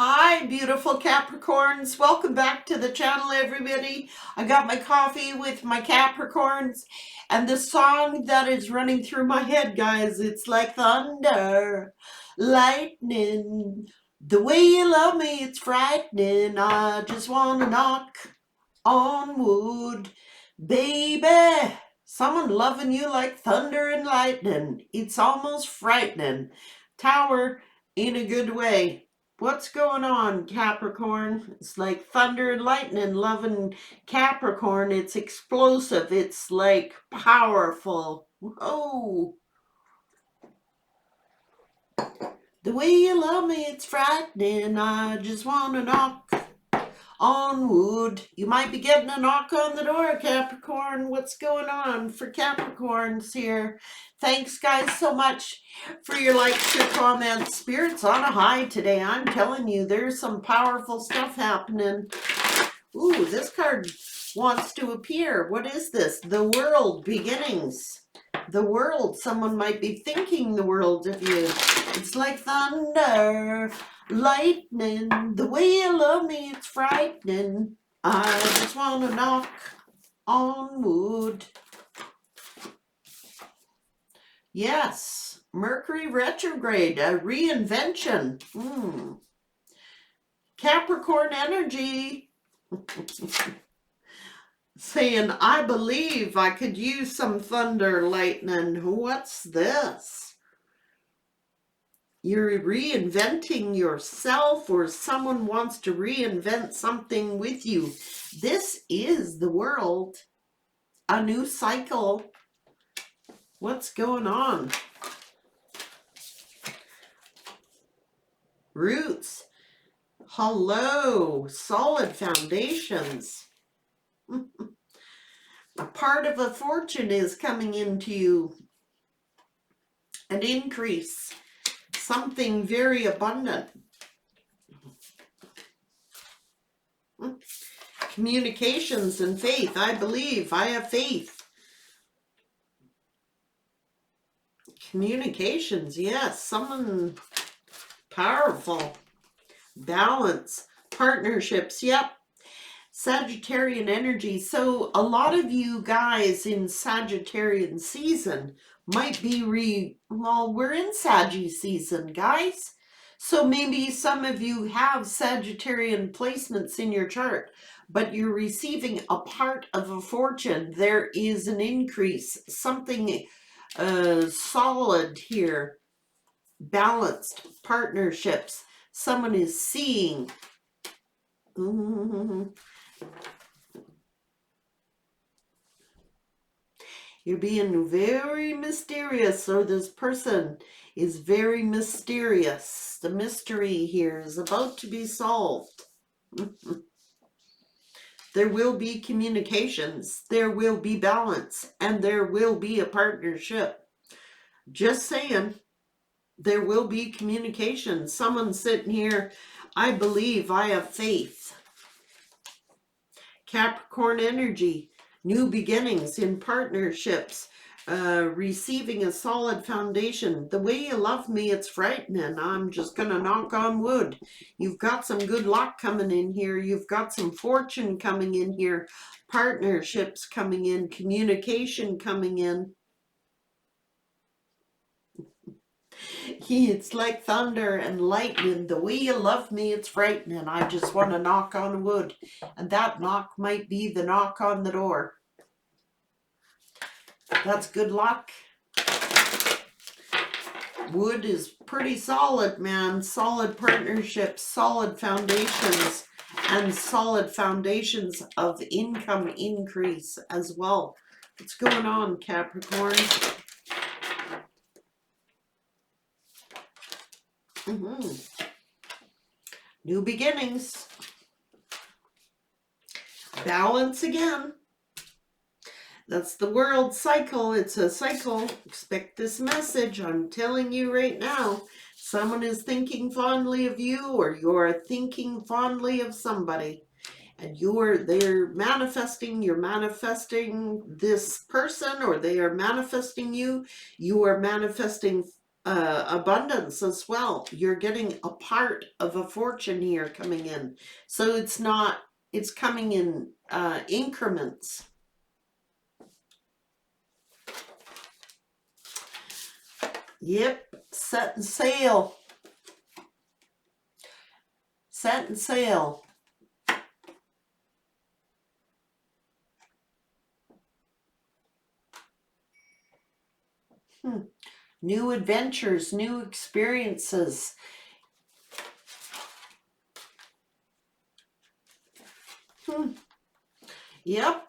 Hi, beautiful Capricorns. Welcome back to the channel, everybody. I got my coffee with my Capricorns, and the song that is running through my head, guys, it's like thunder, lightning. The way you love me, it's frightening. I just want to knock on wood, baby. Someone loving you like thunder and lightning. It's almost frightening. Tower in a good way. What's going on, Capricorn? It's like thunder and lightning loving Capricorn. It's explosive. It's like powerful. Whoa. The way you love me, it's frightening. I just want to knock on wood. You might be getting a knock on the door, Capricorn. What's going on for Capricorns here? Thanks, guys, so much for your likes, your comments. Spirit's on a high today. I'm telling you, there's some powerful stuff happening. Ooh, this card wants to appear. What is this? The world, beginnings. The world. Someone might be thinking the world of you. It's like thunder, lightning. The way you love me, it's frightening. I just want to knock on wood. Yes, Mercury retrograde, a reinvention. Capricorn energy. Saying, I believe I could use some thunder, lightning. What's this? You're reinventing yourself, or someone wants to reinvent something with you. This is the world. A new cycle. What's going on? Roots. Hello. Solid foundations. A part of a fortune is coming into you. An increase. Something very abundant. Communications and faith. I believe. I have faith. Communications. Yes. Someone powerful. Balance. Partnerships. Yep. Sagittarian energy. So a lot of you guys in Sagittarian season might be well, we're in Saggy season, guys. So maybe some of you have Sagittarian placements in your chart, but you're receiving a part of a fortune. There is an increase, something solid here. Balanced partnerships. Someone is seeing. You're being very mysterious, or this person is very mysterious. The mystery here is about to be solved. There will be communications, there will be balance, and there will be a partnership. Just saying, there will be communication. Someone sitting here, I believe, I have faith. Capricorn energy, new beginnings in partnerships, receiving a solid foundation. The way you love me, it's frightening. I'm just going to knock on wood. You've got some good luck coming in here. You've got some fortune coming in here. Partnerships coming in. Communication coming in. It's like thunder and lightning. The way you love me, it's frightening. I just want to knock on wood. And that knock might be the knock on the door. That's good luck. Wood is pretty solid, man. Solid partnerships, solid foundations, and solid foundations of income increase as well. What's going on, Capricorn? New beginnings. Balance again. That's the world cycle. It's a cycle. Expect this message. I'm telling you right now. Someone is thinking fondly of you, or you're thinking fondly of somebody. And they're manifesting, you're manifesting this person, or they are manifesting you. You are manifesting abundance as well. You're getting a part of a fortune here coming in. So it's not, it's coming in increments. Yep, setting sail. Setting sail. New adventures, new experiences. Yep.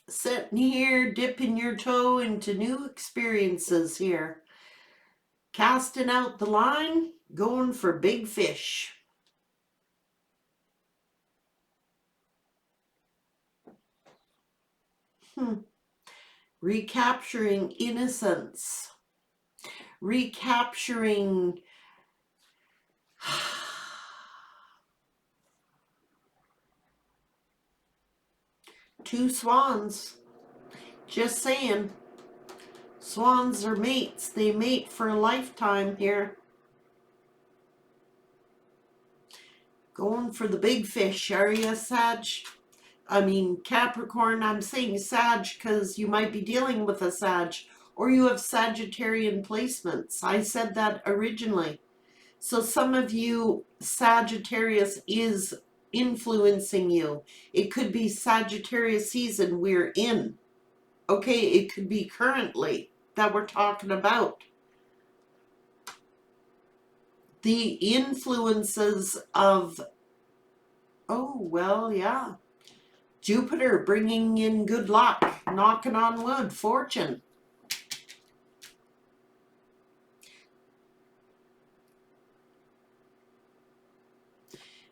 Sitting here, dipping your toe into new experiences here. Casting out the line, going for big fish. Recapturing innocence. Recapturing two swans. Just saying. Swans are mates. They mate for a lifetime here. Going for the big fish, are you, Sag? I mean, Capricorn, I'm saying Sag because you might be dealing with a Sag. Or you have Sagittarian placements. I said that originally. So some of you, Sagittarius is influencing you. It could be Sagittarius season we're in. Okay, it could be currently that we're talking about. The influences of, oh, well, yeah. Jupiter bringing in good luck, knocking on wood, fortune.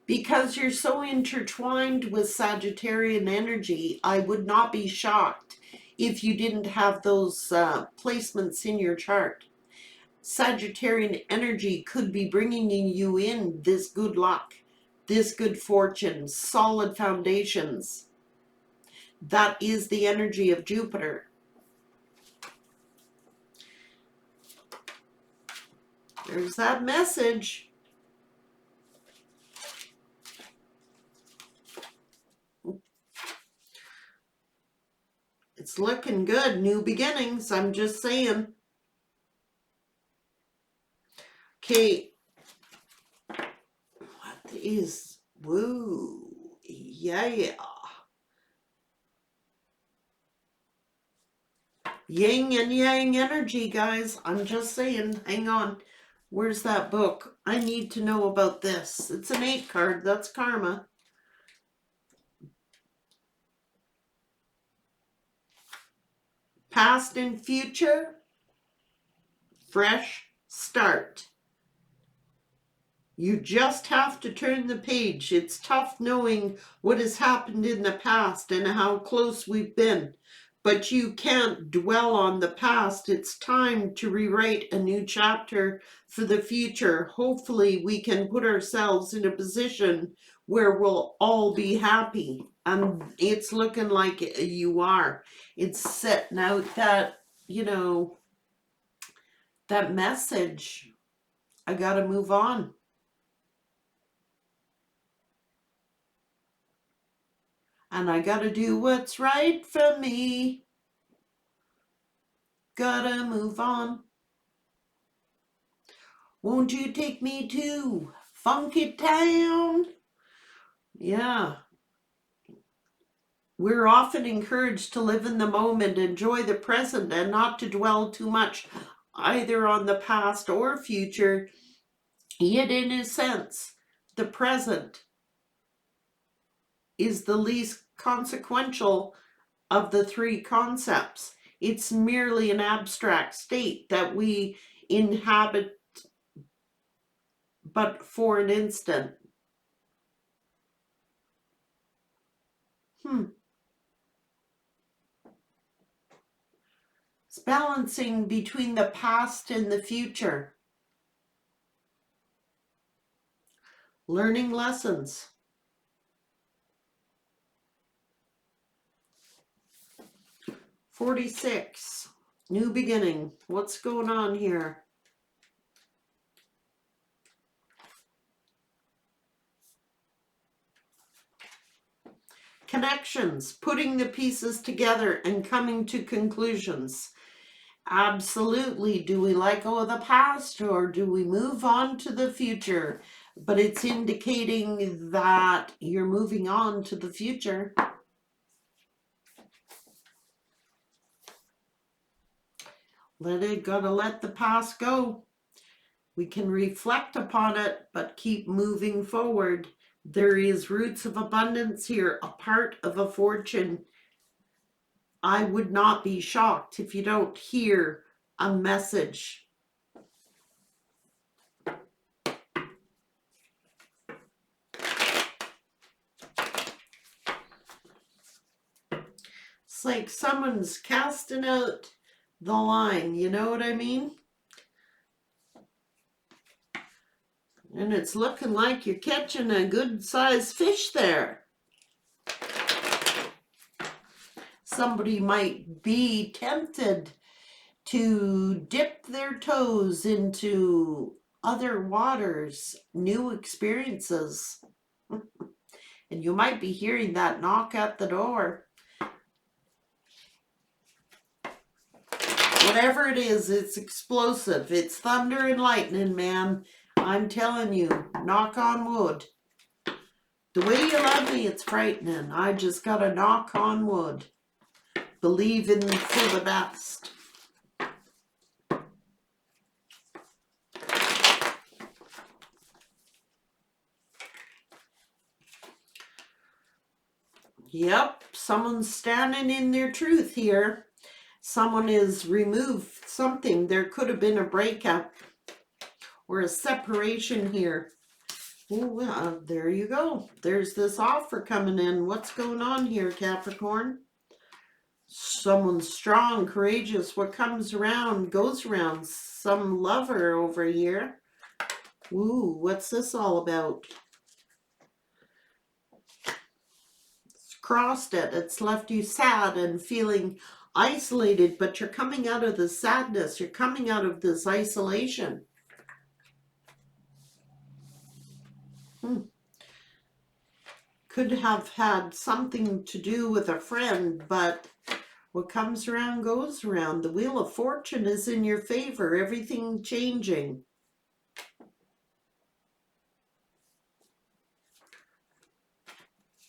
Because you're so intertwined with Sagittarian energy, I would not be shocked if you didn't have those placements in your chart. Sagittarian energy could be bringing you in this good luck, this good fortune, solid foundations. That is the energy of Jupiter. There's that message. It's looking good. New beginnings. I'm just saying. Okay. What is... Woo. Yeah. Yin and yang energy, guys. I'm just saying. Hang on. Where's that book? I need to know about this. It's an 8 card. That's karma. Past and future. Fresh start. You just have to turn the page. It's tough knowing what has happened in the past and how close we've been. But you can't dwell on the past. It's time to rewrite a new chapter for the future. Hopefully we can put ourselves in a position where we'll all be happy. And it's looking like you are. It's setting out that, you know, that message. I gotta move on. And I gotta do what's right for me. Gotta move on. Won't you take me to Funky Town? Yeah. We're often encouraged to live in the moment, enjoy the present, and not to dwell too much either on the past or future. Yet in a sense, the present is the least consequential of the 3 concepts. It's merely an abstract state that we inhabit but for an instant. It's balancing between the past and the future. Learning lessons. $46. New beginning. What's going on here? Connections, putting the pieces together and coming to conclusions. Absolutely. Do we let go of the past or do we move on to the future? But it's indicating that you're moving on to the future. Gotta let the past go. We can reflect upon it, but keep moving forward. There is roots of abundance here, a part of a fortune. I would not be shocked if you don't hear a message. It's like someone's casting out the line, you know what I mean? And it's looking like you're catching a good sized fish there. Somebody might be tempted to dip their toes into other waters, new experiences. And you might be hearing that knock at the door. Whatever it is, it's explosive. It's thunder and lightning, man. I'm telling you, knock on wood. The way you love me, it's frightening. I just gotta knock on wood. Believe in for the best. Yep, someone's standing in their truth here. Someone has removed something. There could have been a breakup or a separation here. Oh, there you go. There's this offer coming in. What's going on here, Capricorn? Someone's strong, courageous. What comes around goes around. Some lover over here. Ooh, what's this all about? It's crossed it. It's left you sad and feeling isolated, but you're coming out of the sadness. You're coming out of this isolation. Could have had something to do with a friend, but what comes around goes around. The Wheel of Fortune is in your favor. Everything changing.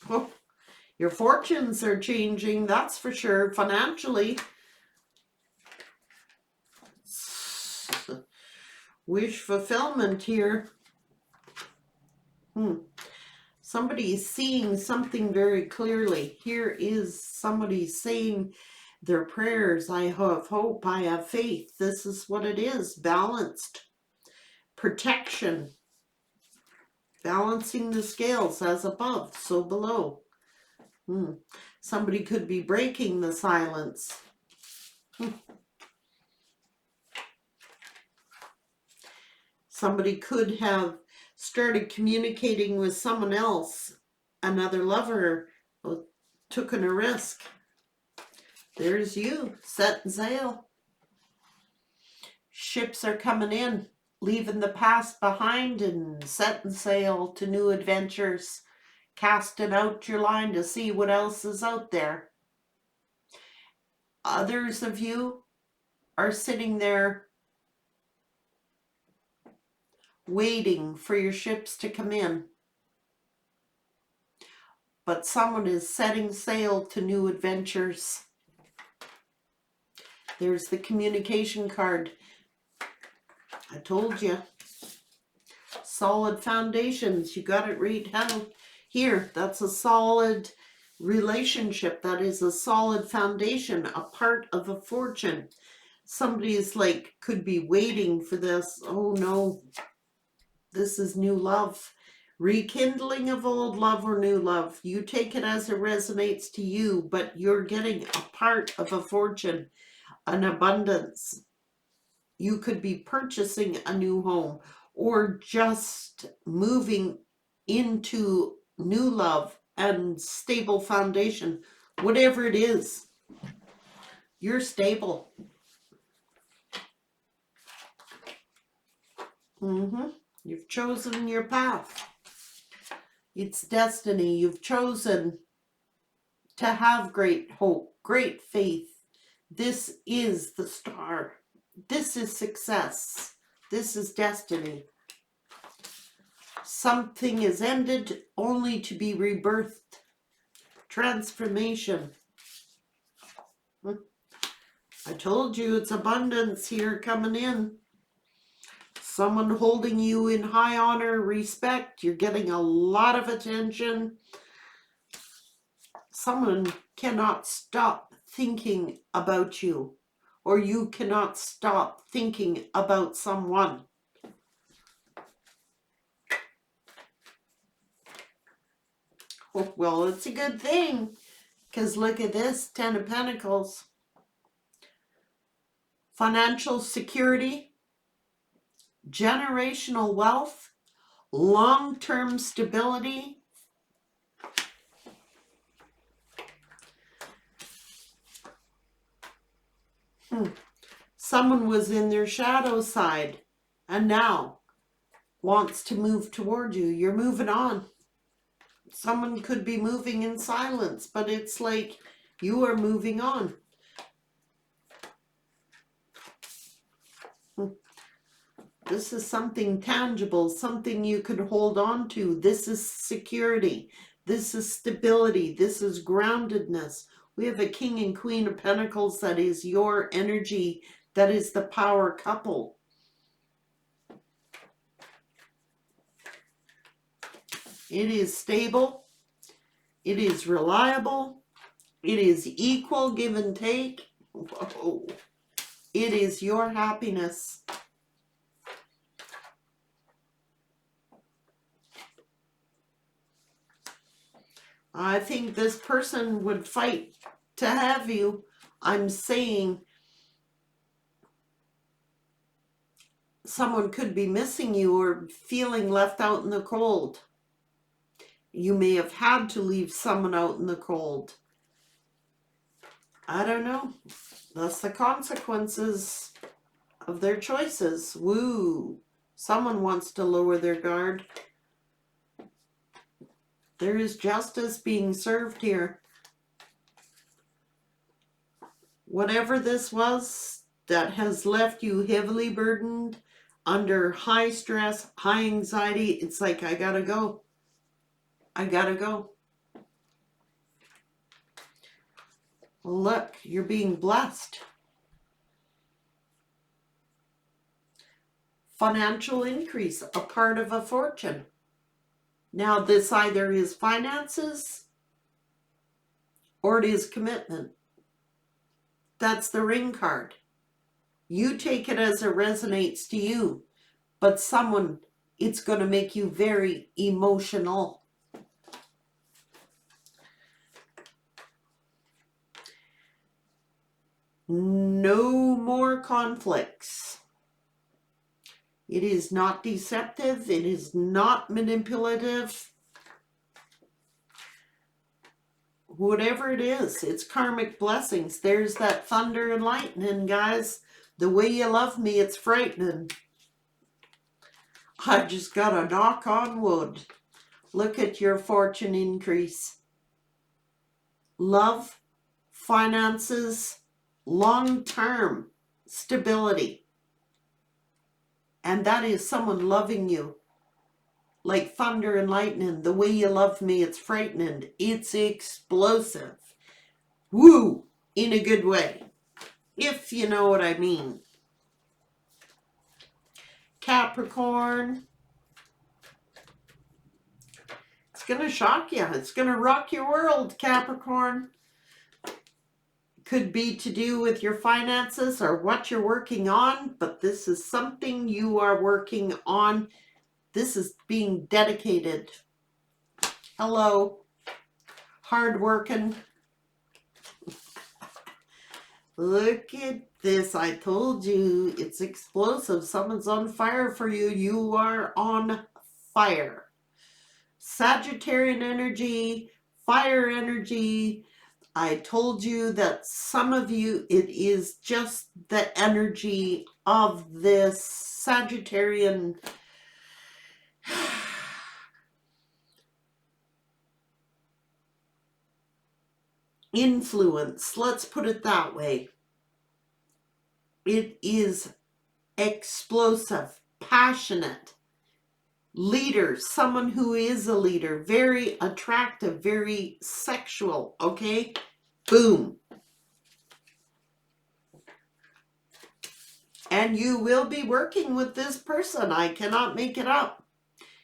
Oh, your fortunes are changing, that's for sure, financially. Wish fulfillment here. Somebody is seeing something very clearly. Here is somebody saying their prayers. I have hope, I have faith. This is what it is. Balanced. Protection. Balancing the scales, as above, so below. Somebody could be breaking the silence. Somebody could have started communicating with someone else, another lover, took a risk. There's you, setting sail. Ships are coming in, leaving the past behind and setting sail to new adventures, casting out your line to see what else is out there. Others of you are sitting there waiting for your ships to come in. But someone is setting sail to new adventures. There's the communication card. I told you. Solid foundations. You got it right how here. That's a solid relationship. That is a solid foundation, a part of a fortune. Somebody is like, could be waiting for this. Oh no. This is new love. Rekindling of old love or new love. You take it as it resonates to you, but you're getting a part of a fortune, an abundance. You could be purchasing a new home or just moving into new love and stable foundation. Whatever it is, you're stable. You've chosen your path. It's destiny. You've chosen to have great hope, great faith. This is the star. This is success. This is destiny. Something is ended only to be rebirthed. Transformation. I told you it's abundance here coming in. Someone holding you in high honor, respect. You're getting a lot of attention. Someone cannot stop thinking about you, or you cannot stop thinking about someone. Oh, well, it's a good thing, because look at this, 10 of Pentacles. Financial security, generational wealth, long-term stability. Someone was in their shadow side and now wants to move toward you. You're moving on. Someone could be moving in silence, but it's like you are moving on. This is something tangible, something you can hold on to. This is security. This is stability. This is groundedness. We have a King and Queen of Pentacles that is your energy. That is the power couple. It is stable. It is reliable. It is equal give and take. Whoa. It is your happiness. I think this person would fight to have you. I'm saying someone could be missing you or feeling left out in the cold. You may have had to leave someone out in the cold. I don't know. That's the consequences of their choices. Woo. Someone wants to lower their guard. There is justice being served here. Whatever this was that has left you heavily burdened, under high stress, high anxiety, it's like, I gotta go. I gotta go. Look, you're being blessed. Financial increase, a part of a fortune. Now, this either is finances or it is commitment. That's the ring card. You take it as it resonates to you, but someone, it's going to make you very emotional. No more conflicts. It is not deceptive. It is not manipulative. Whatever it is, it's karmic blessings. There's that thunder and lightning, guys. The way you love me, it's frightening. I just got a knock on wood. Look at your fortune increase. Love, finances, long-term stability. And that is someone loving you. Like thunder and lightning. The way you love me, it's frightening. It's explosive. Woo! In a good way. If you know what I mean. Capricorn. It's going to shock you. It's going to rock your world, Capricorn. Could be to do with your finances or what you're working on, but this is something you are working on. This is being dedicated. Hello. Hard working. Look at this. I told you it's explosive. Someone's on fire for you. You are on fire. Sagittarian energy, fire energy. I told you that some of you, it is just the energy of this Sagittarian. influence. Let's put it that way. It is explosive, passionate, leader, someone who is a leader, very attractive, very sexual, okay? Boom. And you will be working with this person. I cannot make it up.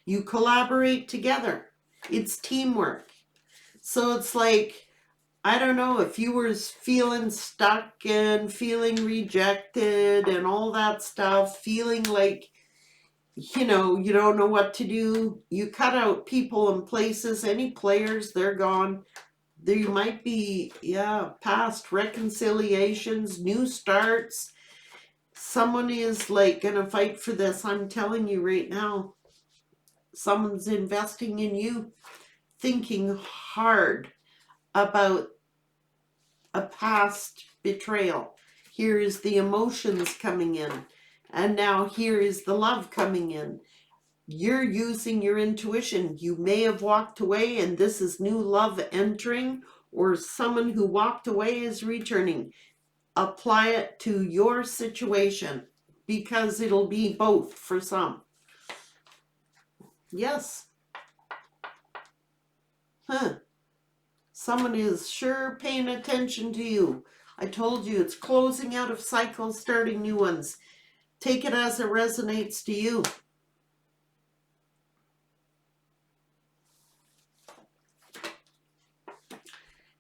You collaborate together. It's teamwork. So it's like, I don't know, if you were feeling stuck and feeling rejected and all that stuff, feeling like, you know, you don't know what to do, you cut out people and places, any players, they're gone. There might be, yeah, past reconciliations, new starts. Someone is like gonna fight for this. I'm telling you right now. Someone's investing in you, thinking hard about a past betrayal. Here is the emotions coming in. And now here is the love coming in. You're using your intuition. You may have walked away and this is new love entering, or someone who walked away is returning. Apply it to your situation because it'll be both for some. Yes. Someone is sure paying attention to you. I told you it's closing out of cycles, starting new ones. Take it as it resonates to you.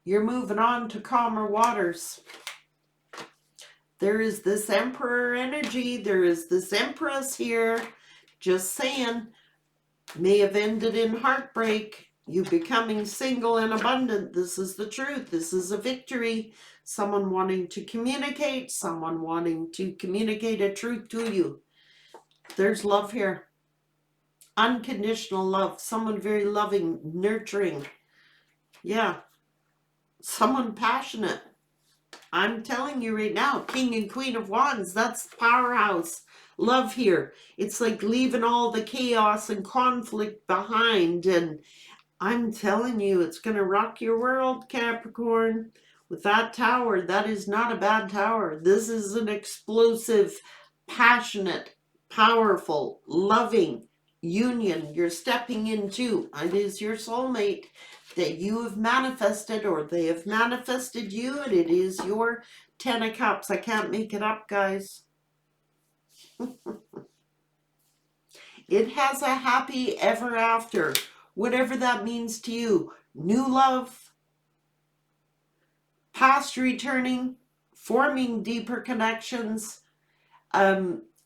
You're moving on to calmer waters. There is this Emperor energy. There is this Empress here. Just saying. May have ended in heartbreak. You becoming single and abundant. This is the truth. This is a victory. Someone wanting to communicate. Someone wanting to communicate a truth to you. There's love here. Unconditional love. Someone very loving, nurturing. Yeah. Someone passionate. I'm telling you right now, King and Queen of Wands, that's powerhouse love here. It's like leaving all the chaos and conflict behind. And I'm telling you, it's going to rock your world, Capricorn. With that tower, that is not a bad tower. This is an explosive, passionate, powerful, loving union you're stepping into. It is your soulmate that you have manifested, or they have manifested you, and it is your 10 of Cups. I can't make it up, guys. It has a happy ever after, whatever that means to you. New love, past returning, forming deeper connections.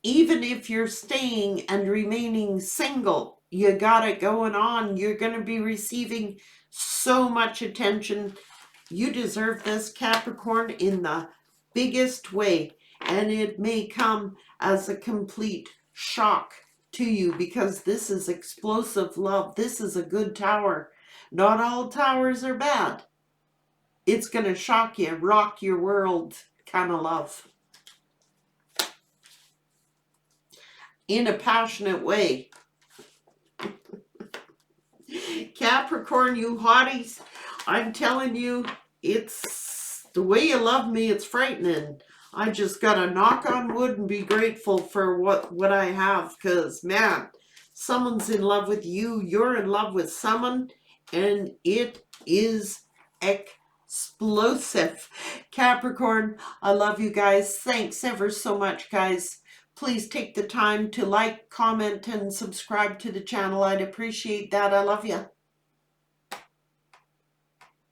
Even if you're staying and remaining single, you got it going on. You're going to be receiving so much attention. You deserve this, Capricorn, in the biggest way. And it may come as a complete shock to you because this is explosive love. This is a good tower. Not all towers are bad. It's going to shock you, rock your world kind of love. In a passionate way. Capricorn, you hotties, I'm telling you, it's the way you love me, it's frightening. I just gotta knock on wood and be grateful for what I have, because man, someone's in love with you, you're in love with someone, and it is explosive. Capricorn, I love you guys. Thanks ever so much, guys. Please take the time to like, comment, and subscribe to the channel. I'd appreciate that. I love you.